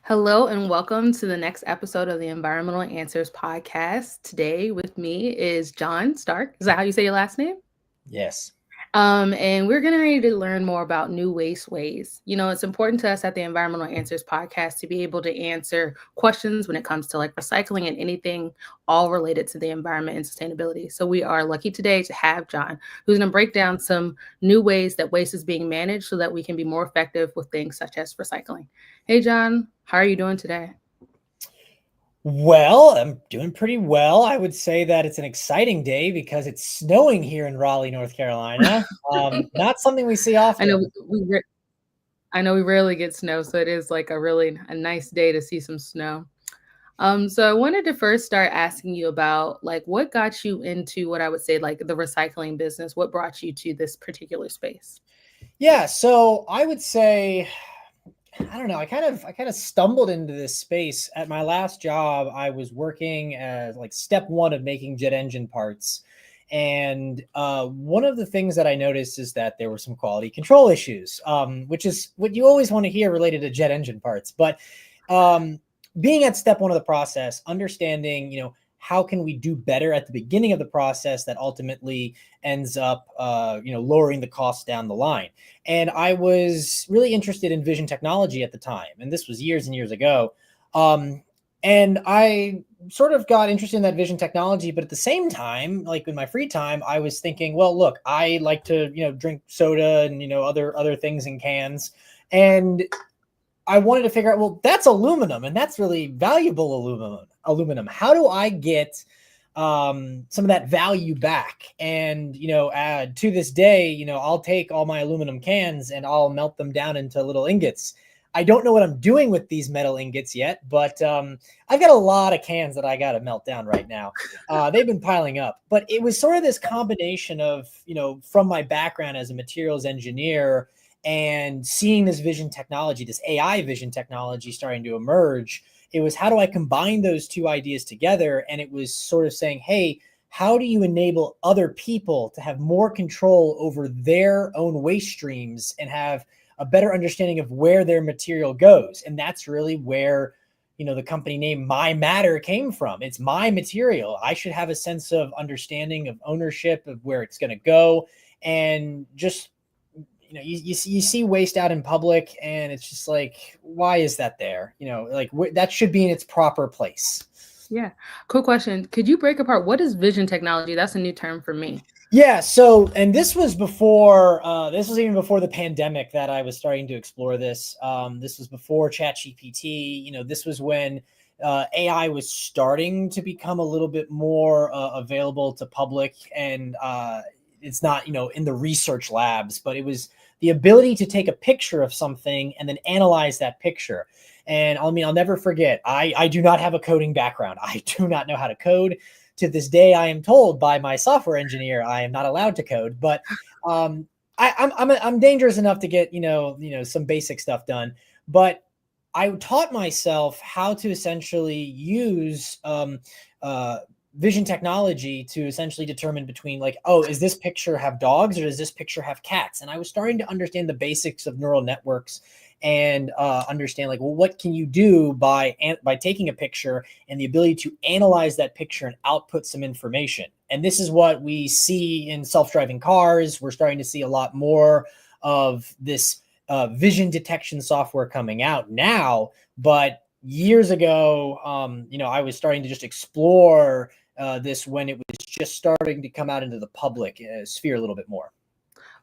Hello and welcome to the next episode of the Environmental Answers podcast. Today with me is John Stark. Is that how you say your last name? Yes. And we're getting ready to learn more about new waste ways. You know, it's important to us at the Environmental Answers podcast to be able to answer questions when it comes to like recycling and anything all related to the environment and sustainability. So we are lucky today to have John, who's going to break down some new ways that waste is being managed so that we can be more effective with things such as recycling. Hey, John, how are you doing today? Well, I'm doing pretty well. I would say that it's an exciting day because it's snowing here in Raleigh, North Carolina. Not something we see I know often. I know we rarely get snow, so it is like a nice day to see some snow. So I wanted to first start asking you about like what got you into what I would say like the recycling business. What brought you to this particular space? Yeah, so I would say I don't know. I kind of stumbled into this space at my last job. I was working as like step one of making jet engine parts. And one of the things that I noticed is that there were some quality control issues, which is what you always want to hear related to jet engine parts. But um, being at step one of the process, understanding, how can we do better at the beginning of the process that ultimately ends up, lowering the cost down the line. And I was really interested in vision technology at the time, and this was years and years ago. Um, and I sort of got interested in that vision technology, but at the same time, like in my free time, I was thinking, well, look, I like to, drink soda and other things in cans, and I wanted to figure out, well, that's aluminum, and that's really valuable aluminum. How do I get some of that value back? And to this day, I'll take all my aluminum cans and I'll melt them down into little ingots. I don't know what I'm doing with these metal ingots yet, but I've got a lot of cans that I got to melt down right now. They've been piling up, but it was sort of this combination of, from my background as a materials engineer and seeing this vision technology, this AI vision technology starting to emerge. It was, how do I combine those two ideas together? And it was sort of saying, hey, how do you enable other people to have more control over their own waste streams and have a better understanding of where their material goes? And that's really where, the company name My Matter came from. It's my material. I should have a sense of understanding of ownership of where it's going to go. And just, you see waste out in public, and it's just like, why is that there? That should be in its proper place. Yeah. Cool question. Could you break apart what is vision technology? That's a new term for me. Yeah. So, and this was before, this was even before the pandemic that I was starting to explore this. This was before ChatGPT. This was when AI was starting to become a little bit more available to public, and it's not, in the research labs, but it was the ability to take a picture of something and then analyze that picture. And I'll never forget, I do not have a coding background. I do not know how to code. To this day, I am told by my software engineer I am not allowed to code, but I'm dangerous enough to get some basic stuff done. But I taught myself how to essentially use vision technology to essentially determine between, like, oh, is this picture have dogs or does this picture have cats? And I was starting to understand the basics of neural networks and understand, like, well, what can you do by taking a picture and the ability to analyze that picture and output some information. And this is what we see in self-driving cars. We're starting to see a lot more of this vision detection software coming out now. But years ago, I was starting to just explore this when it was just starting to come out into the public sphere a little bit more.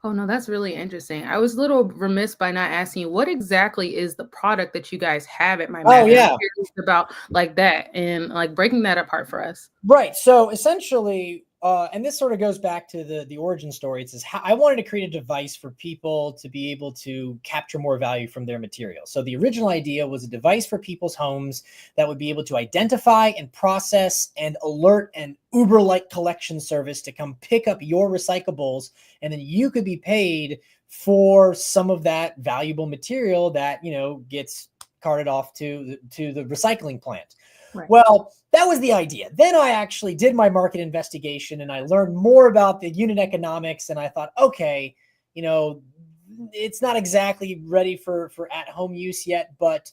Oh no, that's really interesting. I was a little remiss by not asking you what exactly is the product that you guys have at My Oh Matter. I'm yeah, curious about like that and like breaking that apart for us. right. So essentially, and this sort of goes back to the origin story. It's how I wanted to create a device for people to be able to capture more value from their material. So the original idea was a device for people's homes that would be able to identify and process and alert an Uber-like collection service to come pick up your recyclables, and then you could be paid for some of that valuable material that gets carted off to the recycling plant. Right. Well, that was the idea. Then I actually did my market investigation and I learned more about the unit economics, and I thought, okay, you know, it's not exactly ready for at-home use yet, but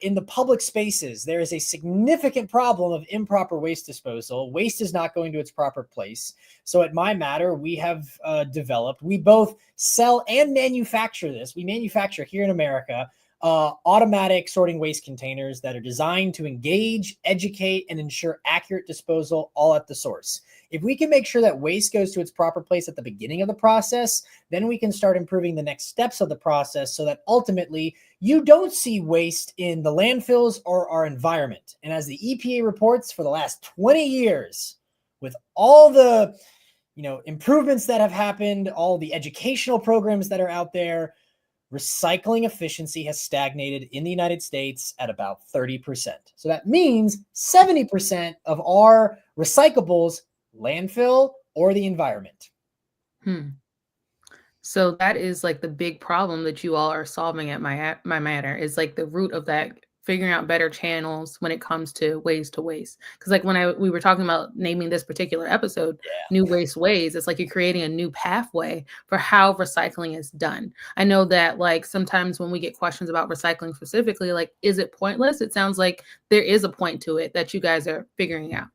in the public spaces, there is a significant problem of improper waste disposal. Waste is not going to its proper place. So at My Matter, we have developed, we both sell and manufacture this. We manufacture here in America automatic sorting waste containers that are designed to engage, educate, and ensure accurate disposal all at the source. If we can make sure that waste goes to its proper place at the beginning of the process, then we can start improving the next steps of the process so that ultimately you don't see waste in the landfills or our environment. And as the EPA reports, for the last 20 years, with all the improvements that have happened, all the educational programs that are out there, recycling efficiency has stagnated in the United States at about 30%. So that means 70% of our recyclables landfill or the environment. So that is like the big problem that you all are solving at My Matter, is like the root of that, figuring out better channels when it comes to ways to waste. Because like when we were talking about naming this particular episode, New Waste Ways, it's like you're creating a new pathway for how recycling is done. I know that like sometimes when we get questions about recycling specifically, like, is it pointless? It sounds like there is a point to it that you guys are figuring out.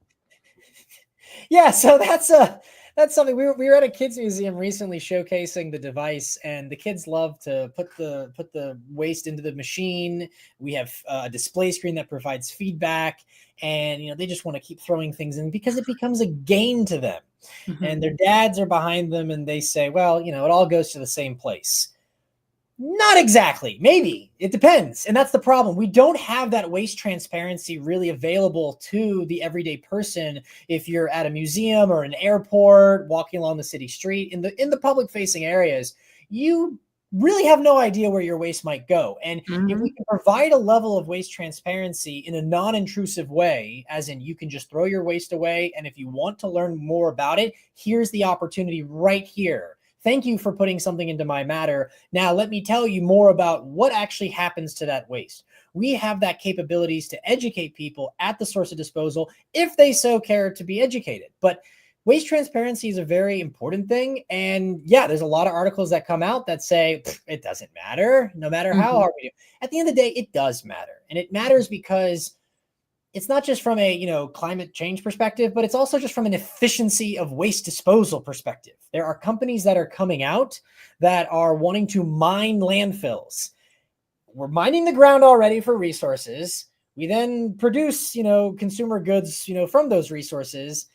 Yeah, so that's something. We were at a kids museum recently showcasing the device, and the kids love to put the waste into the machine. We have a display screen that provides feedback, and they just want to keep throwing things in because it becomes a game to them. And their dads are behind them, and they say, well, it all goes to the same place. Not exactly. Maybe. It depends. And that's the problem. We don't have that waste transparency really available to the everyday person. If you're at a museum or an airport, walking along the city street, in the public facing areas, you really have no idea where your waste might go. And if we can provide a level of waste transparency in a non-intrusive way, as in you can just throw your waste away, and if you want to learn more about it, here's the opportunity right here. Thank you for putting something into My Matter. Now, let me tell you more about what actually happens to that waste. We have that capabilities to educate people at the source of disposal if they so care to be educated. But waste transparency is a very important thing. And yeah, there's a lot of articles that come out that say it doesn't matter, no matter how hard we do. At the end of the day, it does matter. And it matters because it's not just from a climate change perspective, but it's also just from an efficiency of waste disposal perspective. There are companies that are coming out that are wanting to mine landfills. We're mining the ground already for resources. We then produce consumer goods from those resources.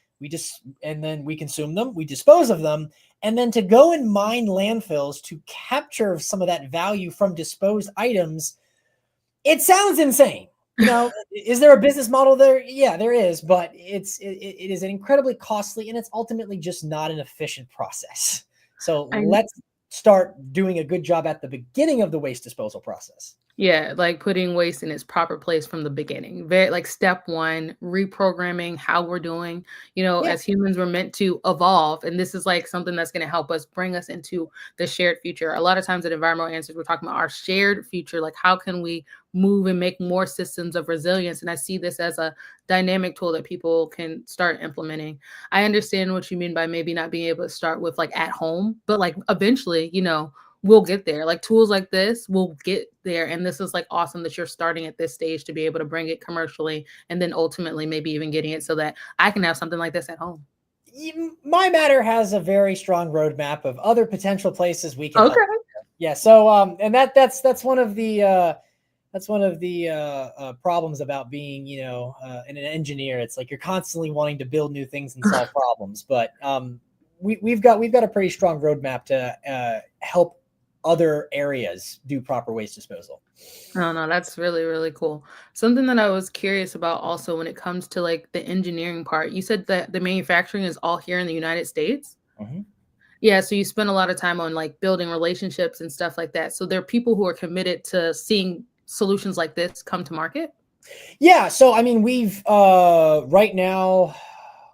And then we consume them, we dispose of them, and then to go and mine landfills to capture some of that value from disposed items. It sounds insane. Is there a business model there? Yeah, there is, but it is an incredibly costly, and it's ultimately just not an efficient process. So let's start doing a good job at the beginning of the waste disposal process. Yeah, like putting waste in its proper place from the beginning. Very like step one, reprogramming how we're doing. As humans, we're meant to evolve. And this is like something that's going to help us bring us into the shared future. A lot of times at Environmental Answers, we're talking about our shared future. Like, how can we move and make more systems of resilience? And I see this as a dynamic tool that people can start implementing. I understand what you mean by maybe not being able to start with like at home, but like eventually, we'll get there. Like tools like this will get there. And this is like awesome that you're starting at this stage to be able to bring it commercially, and then ultimately maybe even getting it so that I can have something like this at home. My Matter has a very strong roadmap of other potential places we can help. Yeah. So and that's one of the problems about being an engineer. It's like you're constantly wanting to build new things and solve problems, but we've got a pretty strong roadmap to help other areas do proper waste disposal. Oh, no, that's really, really cool. Something that I was curious about also when it comes to like the engineering part, you said that the manufacturing is all here in the United States. Yeah, so you spend a lot of time on like building relationships and stuff like that. So there are people who are committed to seeing solutions like this come to market. Yeah, so I mean, we've right now,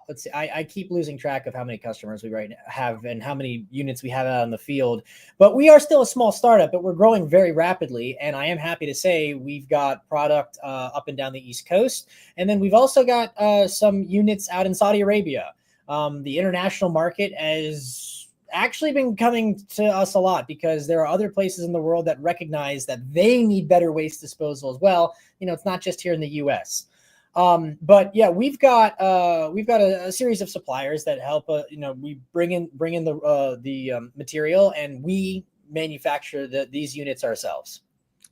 let's see, I keep losing track of how many customers we right now have and how many units we have out in the field, but we are still a small startup, but we're growing very rapidly. And I am happy to say we've got product up and down the East Coast. And then we've also got some units out in Saudi Arabia. The international market, as actually been coming to us a lot because there are other places in the world that recognize that they need better waste disposal as well. It's not just here in the US. But yeah, we've got a series of suppliers that help. We bring in the material, and we manufacture these units ourselves.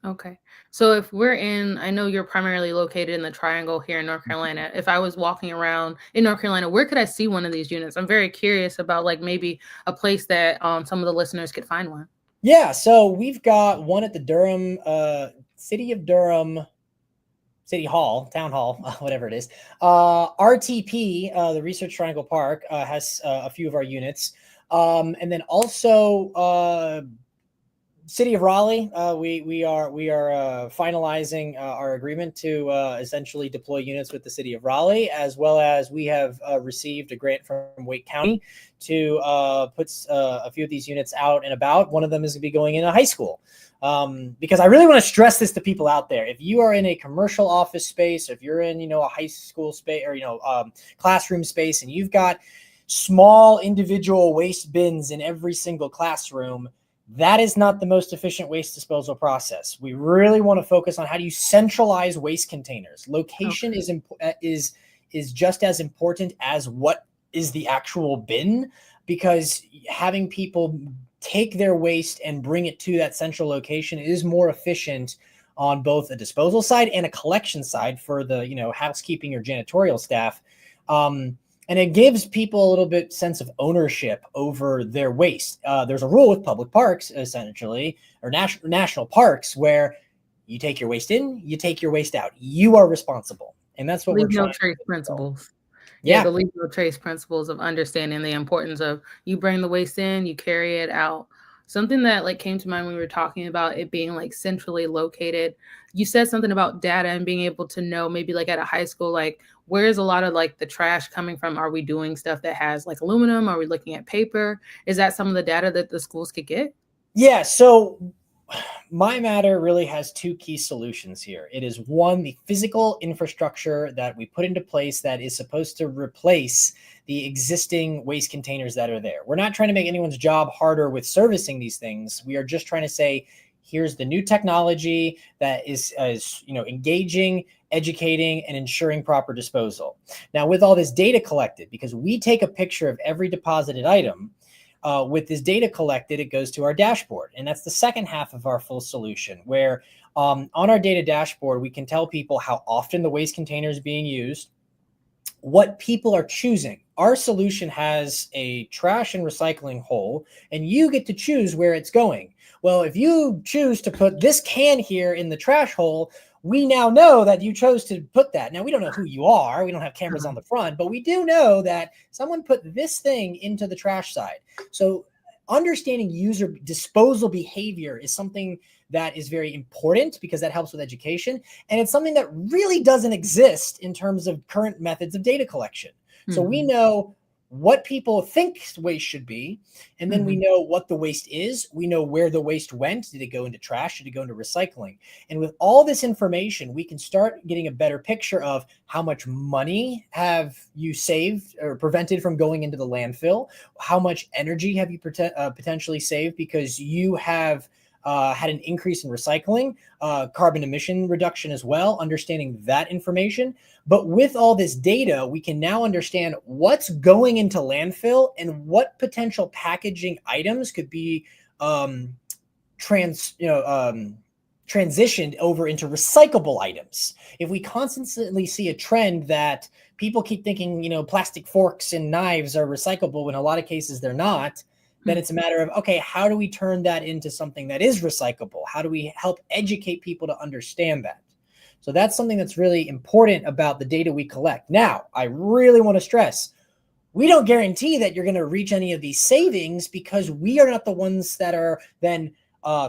Okay. So if we're I know you're primarily located in the Triangle here in North Carolina. If I was walking around in North Carolina, where could I see one of these units? I'm very curious about like maybe a place that some of the listeners could find one. Yeah, so we've got one at the City of Durham City Hall, Town Hall, whatever it is. RTP, the Research Triangle Park, has a few of our units. And then also City of Raleigh, we are finalizing our agreement to essentially deploy units with the City of Raleigh, as well as we have received a grant from Wake County to put a few of these units out and about. One of them is going to be going in a high school. Because I really want to stress this to people out there. If you are in a commercial office space, if you're in, a high school space or, classroom space, and you've got small individual waste bins in every single classroom, that is not the most efficient waste disposal process. We really want to focus on how do you centralize waste containers. Location is just as important as what is the actual bin, because having people take their waste and bring it to that central location is more efficient on both a disposal side and a collection side for the housekeeping or janitorial staff. And it gives people a little bit sense of ownership over their waste. There's a rule with public parks, essentially, or national parks, where you take your waste in, you take your waste out. You are responsible. And that's what Leave we're no trying trace to do. principles. Yeah, Yeah. the leave no trace principles of understanding the importance of you bring the waste in, you carry it out. Something that like came to mind when we were talking about it being like centrally located. You said something about data and being able to know maybe like at a high school, like where's a lot of like the trash coming from? Are we doing stuff that has like aluminum? Are we looking at paper? Is that some of the data that the schools could get? Yeah. So My Matter really has two key solutions here. It is one, the physical infrastructure that we put into place that is supposed to replace the existing waste containers that are there. We're not trying to make anyone's job harder with servicing these things. We are just trying to say, here's the new technology that is engaging, educating, and ensuring proper disposal. Now, with all this data collected, because we take a picture of every deposited item, with this data collected, it goes to our dashboard. And that's the second half of our full solution, where on our data dashboard, we can tell people how often the waste container is being used, what people are choosing. Our solution has a trash and recycling hole, and you get to choose where it's going. Well, if you choose to put this can here in the trash hole, we now know that you chose to put that. Now, we don't know who you are. We don't have cameras on the front, but we do know that someone put this thing into the trash side. So understanding user disposal behavior is something that is very important because that helps with education. And it's something that really doesn't exist in terms of current methods of data collection. So we know what people think waste should be, and then we know what the waste is. We know where the waste went. Did it go into trash? Did it go into recycling? And with all this information, we can start getting a better picture of how much money have you saved or prevented from going into the landfill? How much energy have you potentially saved because you have had an increase in recycling, carbon emission reduction as well, understanding that information. But with all this data, we can now understand what's going into landfill and what potential packaging items could be transitioned over into recyclable items. If we constantly see a trend that people keep thinking, plastic forks and knives are recyclable, when in a lot of cases they're not, then it's a matter of, okay, how do we turn that into something that is recyclable? How do we help educate people to understand that? So that's something that's really important about the data we collect. Now, I really want to stress, we don't guarantee that you're going to reach any of these savings because we are not the ones that are then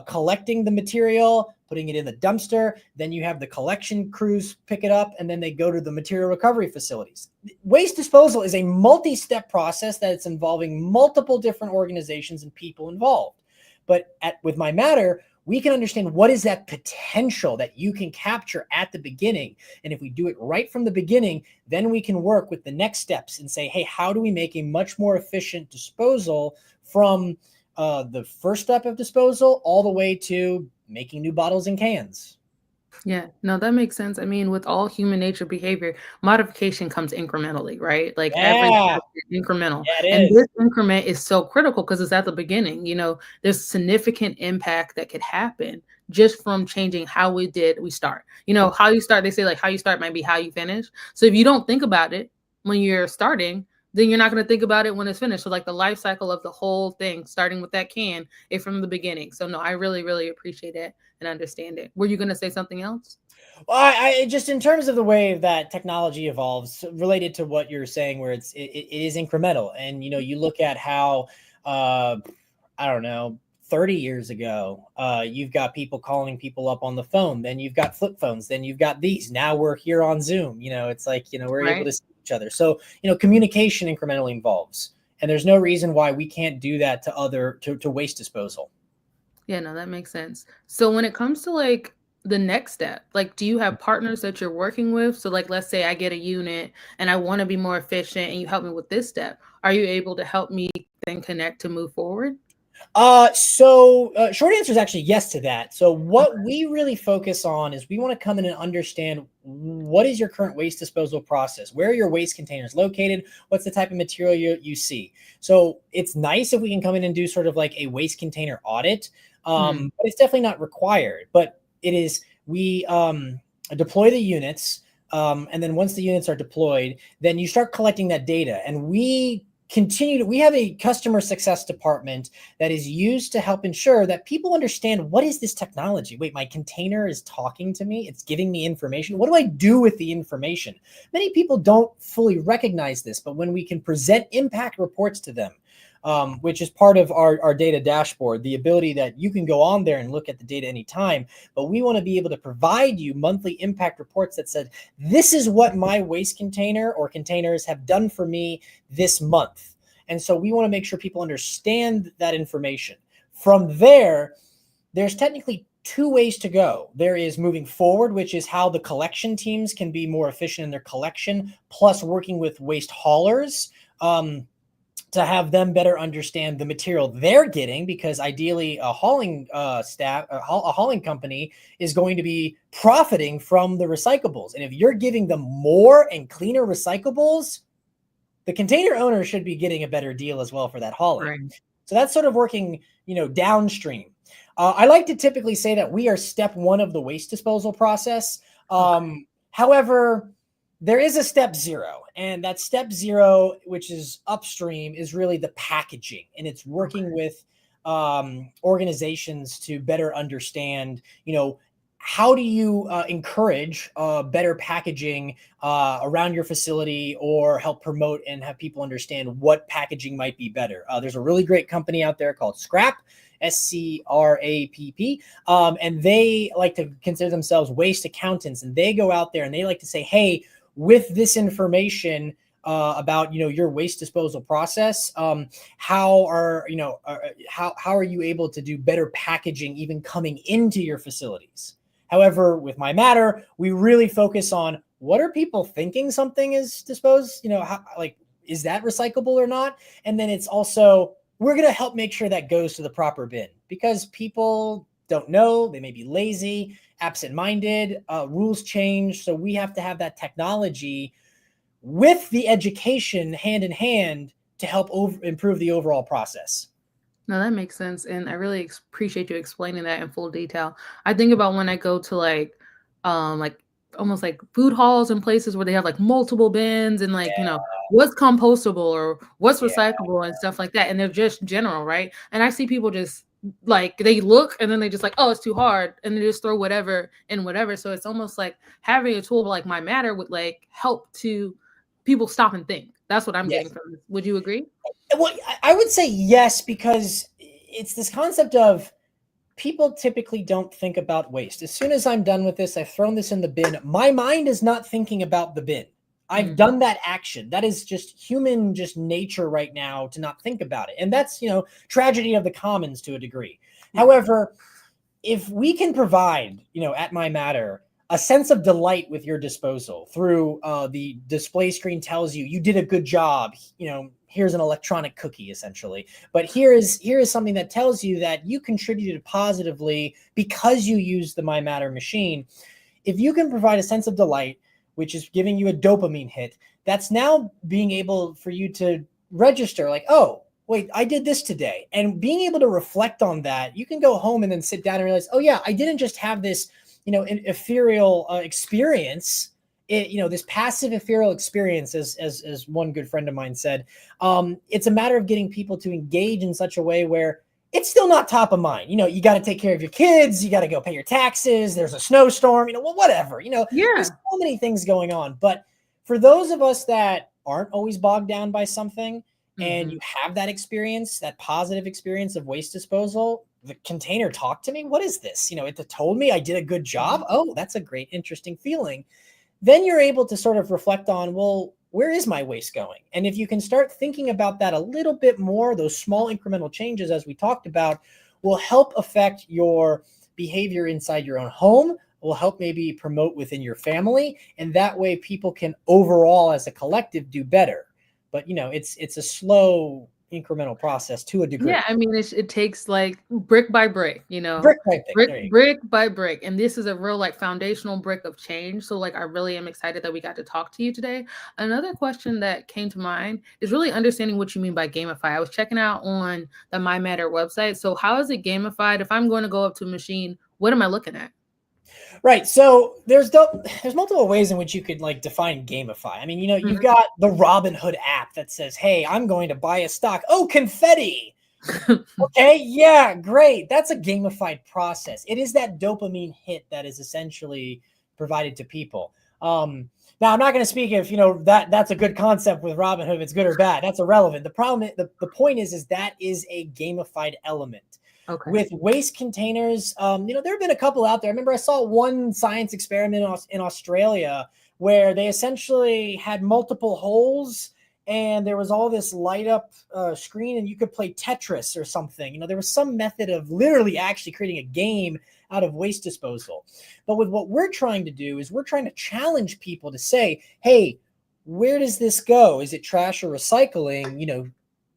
collecting the material, putting it in the dumpster. Then you have the collection crews pick it up, and then they go to the material recovery facilities. Waste disposal is a multi-step process that's involving multiple different organizations and people involved. But with My Matter, we can understand what is that potential that you can capture at the beginning. And if we do it right from the beginning, then we can work with the next steps and say, hey, how do we make a much more efficient disposal from the first step of disposal all the way to making new bottles and cans. Yeah, no, that makes sense. I mean, with all human nature behavior, modification comes incrementally, right? Like every Yeah, incremental. yeah, it And is. this increment is so critical because it's at the beginning. There's significant impact that could happen just from changing how we start. How you start, they say like how you start might be how you finish. So if you don't think about it when you're starting, then you're not going to think about it when it's finished. So like the life cycle of the whole thing, starting with that can, is from the beginning. So no, I really, really appreciate it and understand it. Were you going to say something else? Well, I just in terms of the way that technology evolves, related to what you're saying, where it is incremental, and you look at how uh, I don't know, 30 years ago, you've got people calling people up on the phone, then you've got flip phones, then you've got these. Now we're here on Zoom. It's like we're able Right. to see each other. So communication incrementally evolves, and there's no reason why we can't do that to waste disposal. Yeah, no, that makes sense. So when it comes to like the next step, like do you have partners that you're working with? So like let's say I get a unit and I want to be more efficient and you help me with this step. Are you able to help me then connect to move forward? Short answer is actually yes to that. So what we really focus on is we want to come in and understand what is your current waste disposal process? Where are your waste containers located? What's the type of material you see? So it's nice if we can come in and do sort of like a waste container audit, Hmm. but it's definitely not required. But it is, we deploy the units, and then once the units are deployed, then you start collecting that data, and we have a customer success department that is used to help ensure that people understand, what is this technology? Wait, my container is talking to me. It's giving me information. What do I do with the information? Many people don't fully recognize this, but when we can present impact reports to them, which is part of our data dashboard, the ability that you can go on there and look at the data anytime, but we want to be able to provide you monthly impact reports that said, this is what my waste container or containers have done for me this month. And so we want to make sure people understand that information. From there, there's technically two ways to go. There is moving forward, which is how the collection teams can be more efficient in their collection, plus working with waste haulers, to have them better understand the material they're getting, because ideally a hauling a hauling company is going to be profiting from the recyclables. And if you're giving them more and cleaner recyclables, the container owner should be getting a better deal as well for that hauling. Right. So that's sort of working, downstream. I like to typically say that we are step one of the waste disposal process. Okay. However, there is a step zero, and that step zero, which is upstream, is really the packaging, and it's working Okay. with organizations to better understand, how do you encourage better packaging around your facility, or help promote and have people understand what packaging might be better. There's a really great company out there called Scrap, SCRAPP, and they like to consider themselves waste accountants, and they go out there and they like to say, hey, with this information about your waste disposal process, how are how are you able to do better packaging even coming into your facilities? However, with My Matter, we really focus on, what are people thinking something is disposed, like, is that recyclable or not? And then it's also, we're going to help make sure that goes to the proper bin, because people don't know, they may be lazy, absent-minded, rules change. So we have to have that technology with the education hand in hand to help improve the overall process. No, that makes sense, and I really appreciate you explaining that in full detail. I think about when I go to like almost like food halls and places where they have like multiple bins and like Yeah, what's compostable or what's yeah, recyclable and stuff like that, and they're just general, right? And I see people just like they look and then they just like, oh, it's too hard, and they just throw whatever and whatever. So it's almost like having a tool like My Matter would like help to people stop and think. That's what I'm getting yes. from this. Would you agree? Well, I would say yes, because it's this concept of, people typically don't think about waste. As soon as I'm done with this, I've thrown this in the bin, my mind is not thinking about the bin. I've Mhm. done that action. That is just human, just nature right now, to not think about it. And that's, tragedy of the commons to a degree. Yeah. However, if we can provide, at My Matter, a sense of delight with your disposal through the display screen tells you, you did a good job, here's an electronic cookie essentially. But here is something that tells you that you contributed positively because you used the My Matter machine. If you can provide a sense of delight, which is giving you a dopamine hit, that's now being able for you to register like, oh, wait, I did this today. And being able to reflect on that, you can go home and then sit down and realize, oh yeah, I didn't just have this, an ethereal experience. This passive ethereal experience, as one good friend of mine said. It's a matter of getting people to engage in such a way where it's still not top of mind. You got to take care of your kids. You got to go pay your taxes. There's a snowstorm, whatever, there's so many things going on. But for those of us that aren't always bogged down by something, and you have that experience, that positive experience of waste disposal, the container talked to me. What is this? It told me I did a good job. Oh, that's a great, interesting feeling. Then you're able to sort of reflect on, well, where is my waste going? And if you can start thinking about that a little bit more, those small incremental changes, as we talked about, will help affect your behavior inside your own home, will help maybe promote within your family. And that way people can overall as a collective do better. But, it's a slow incremental process to a degree. Yeah, I mean, it takes like brick by brick, Brick by brick. brick by brick. And this is a real like foundational brick of change. So like, I really am excited that we got to talk to you today. Another question that came to mind is really understanding what you mean by gamify. I was checking out on the My Matter website. So how is it gamified? If I'm going to go up to a machine, what am I looking at? Right. So there's multiple ways in which you could like define gamify. I mean, you've got the Robinhood app that says, hey, I'm going to buy a stock. Oh, confetti. Okay. Yeah, great. That's a gamified process. It is that dopamine hit that is essentially provided to people. Now I'm not going to speak if, that's a good concept with Robinhood, if it's good or bad. That's irrelevant. The problem, the point is that is a gamified element. Okay. With waste containers, there have been a couple out there. I remember I saw one science experiment in Australia where they essentially had multiple holes and there was all this light up screen and you could play Tetris or something. There was some method of literally actually creating a game out of waste disposal. But with what we're trying to do is we're trying to challenge people to say, hey, where does this go? Is it trash or recycling?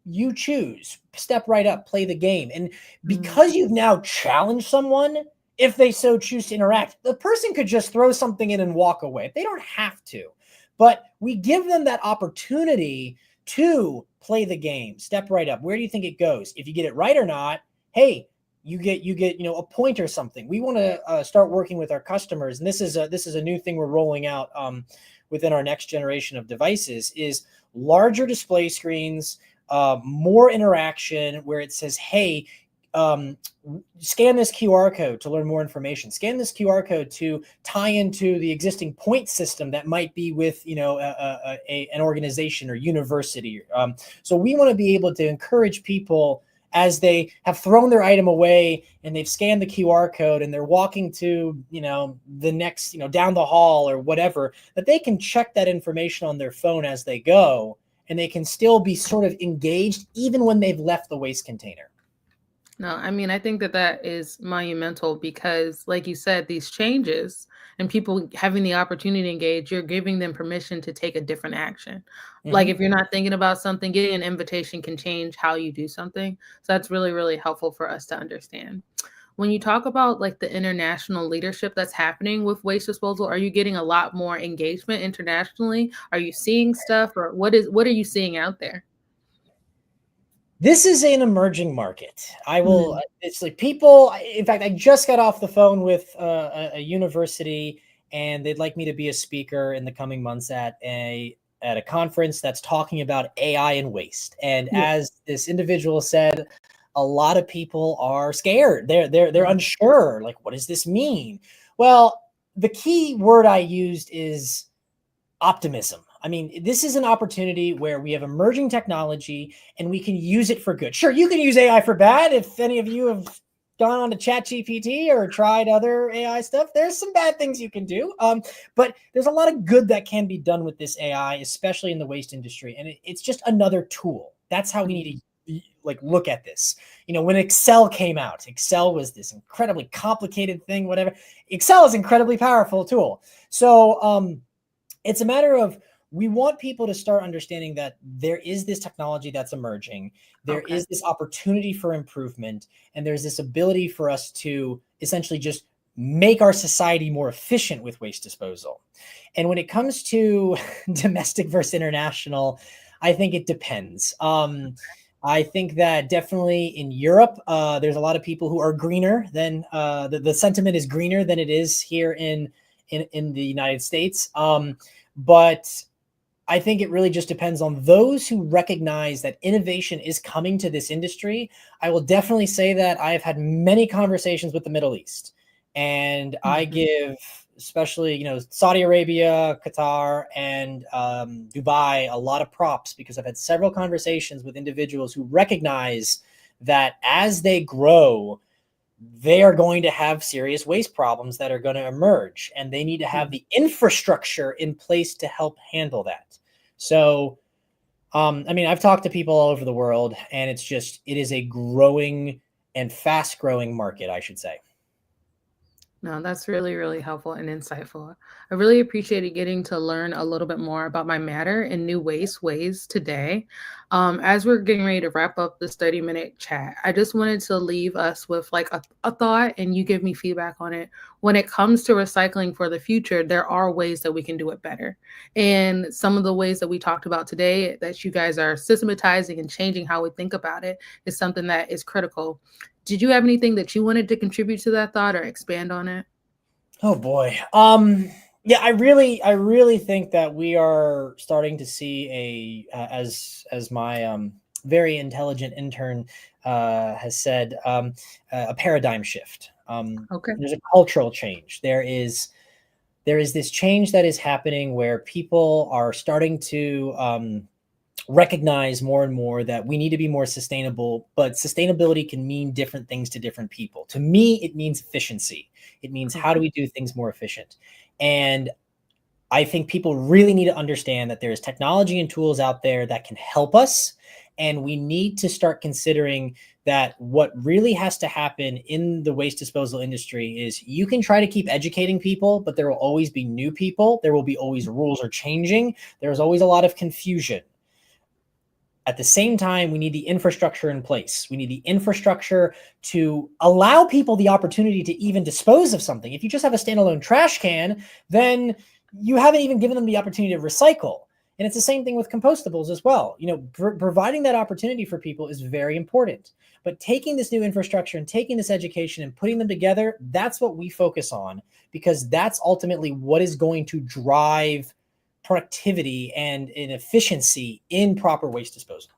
You choose, step right up, play the game. And because you've now challenged someone, if they so choose to interact, the person could just throw something in and walk away. They don't have to, but we give them that opportunity to play the game, step right up. Where do you think it goes? If you get it right or not, hey, you get a point or something. We want to start working with our customers. And this is a new thing we're rolling out within our next generation of devices is larger display screens, more interaction where it says, hey, scan this QR code to learn more information. Scan this QR code to tie into the existing point system that might be with, an organization or university. So we want to be able to encourage people as they have thrown their item away and they've scanned the QR code and they're walking to, the next, down the hall or whatever, that they can check that information on their phone as they go. And they can still be sort of engaged even when they've left the waste container. No, I mean, I think that is monumental because, like you said, these changes and people having the opportunity to engage, you're giving them permission to take a different action. Like if you're not thinking about something, getting an invitation can change how you do something. So that's really, really helpful for us to understand. When you talk about like the international leadership that's happening with waste disposal, are you getting a lot more engagement internationally? Are you seeing stuff or what are you seeing out there? This is an emerging market. It's like people, in fact, I just got off the phone with a university and they'd like me to be a speaker in the coming months at a conference that's talking about AI and waste. And as this individual said, a lot of people are scared. They're unsure. Like, what does this mean? Well, the key word I used is optimism. I mean, this is an opportunity where we have emerging technology and we can use it for good. Sure, you can use AI for bad. If any of you have gone on to ChatGPT or tried other AI stuff, there's some bad things you can do. But there's a lot of good that can be done with this AI, especially in the waste industry. And it's just another tool. That's how we need to look at this. When Excel came out, Excel was this incredibly complicated thing, whatever. Excel is an incredibly powerful tool. So it's a matter of we want people to start understanding that there is this technology that's emerging. There Okay. is this opportunity for improvement, and there's this ability for us to essentially just make our society more efficient with waste disposal. And when it comes to domestic versus international, I think it depends. I think that definitely in Europe, there's a lot of people who are greener than the sentiment is greener than it is here in the United States. But I think it really just depends on those who recognize that innovation is coming to this industry. I will definitely say that I have had many conversations with the Middle East, and I Mhm. give, especially, Saudi Arabia, Qatar, and Dubai, a lot of props, because I've had several conversations with individuals who recognize that as they grow, they are going to have serious waste problems that are going to emerge, and they need to have the infrastructure in place to help handle that. So, I mean, I've talked to people all over the world, and it is a growing and fast growing market, I should say. No, that's really, really helpful and insightful. I really appreciated getting to learn a little bit more about my matter and new ways today. As we're getting ready to wrap up this 30-minute chat, I just wanted to leave us with like a thought and you give me feedback on it. When it comes to recycling for the future, there are ways that we can do it better. And some of the ways that we talked about today that you guys are systematizing and changing how we think about it is something that is critical. Did you have anything that you wanted to contribute to that thought or expand on it? Oh boy. Yeah, I really think that we are starting to see as my very intelligent intern has said, a paradigm shift. Okay. There's a cultural change. There is this change that is happening where people are starting to recognize more and more that we need to be more sustainable, but sustainability can mean different things to different people. To me, it means efficiency. It means how do Okay. we do things more efficient? And I think people really need to understand that there's technology and tools out there that can help us. And we need to start considering that what really has to happen in the waste disposal industry is you can try to keep educating people, but there will always be new people. There will be always rules are changing. There's always a lot of confusion. At the same time, we need the infrastructure in place. We need the infrastructure to allow people the opportunity to even dispose of something. If you just have a standalone trash can, then you haven't even given them the opportunity to recycle. And it's the same thing with compostables as well. Providing that opportunity for people is very important. But taking this new infrastructure and taking this education and putting them together, that's what we focus on, because that's ultimately what is going to drive productivity and in efficiency in proper waste disposal.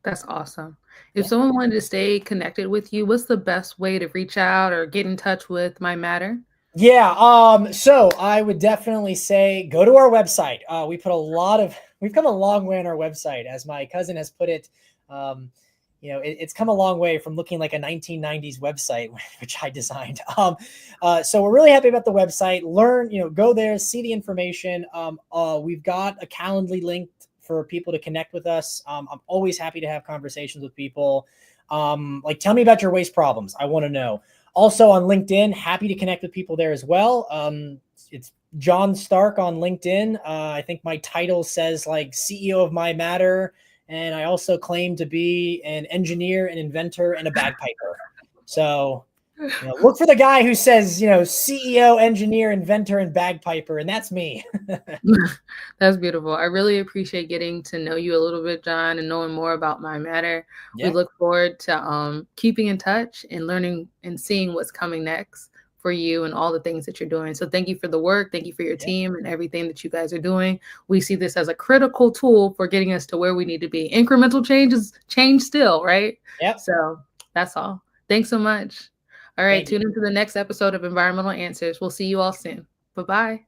That's awesome. If Yeah. someone wanted to stay connected with you, what's the best way to reach out or get in touch with My Matter? Yeah. So I would definitely say go to our website. We've come a long way on our website, as my cousin has put it. It's come a long way from looking like a 1990s website, which I designed. So we're really happy about the website. Learn, go there, see the information. We've got a Calendly link for people to connect with us. I'm always happy to have conversations with people. Like, tell me about your waste problems. I want to know. Also on LinkedIn, happy to connect with people there as well. It's John Starke on LinkedIn. I think my title says like CEO of My Matter. And I also claim to be an engineer, an inventor, and a bagpiper. So, look for the guy who says, CEO, engineer, inventor, and bagpiper. And that's me. That's beautiful. I really appreciate getting to know you a little bit, John, and knowing more about My Matter. We Yeah. look forward to keeping in touch and learning and seeing what's coming next for you and all the things that you're doing. So thank you for the work. Thank you for your Yeah. team and everything that you guys are doing. We see this as a critical tool for getting us to where we need to be. Incremental change is change still, right? Yep. So that's all. Thanks so much. All right, Thank you. tune into the next episode of Environmental Answers. We'll see you all soon. Bye-bye.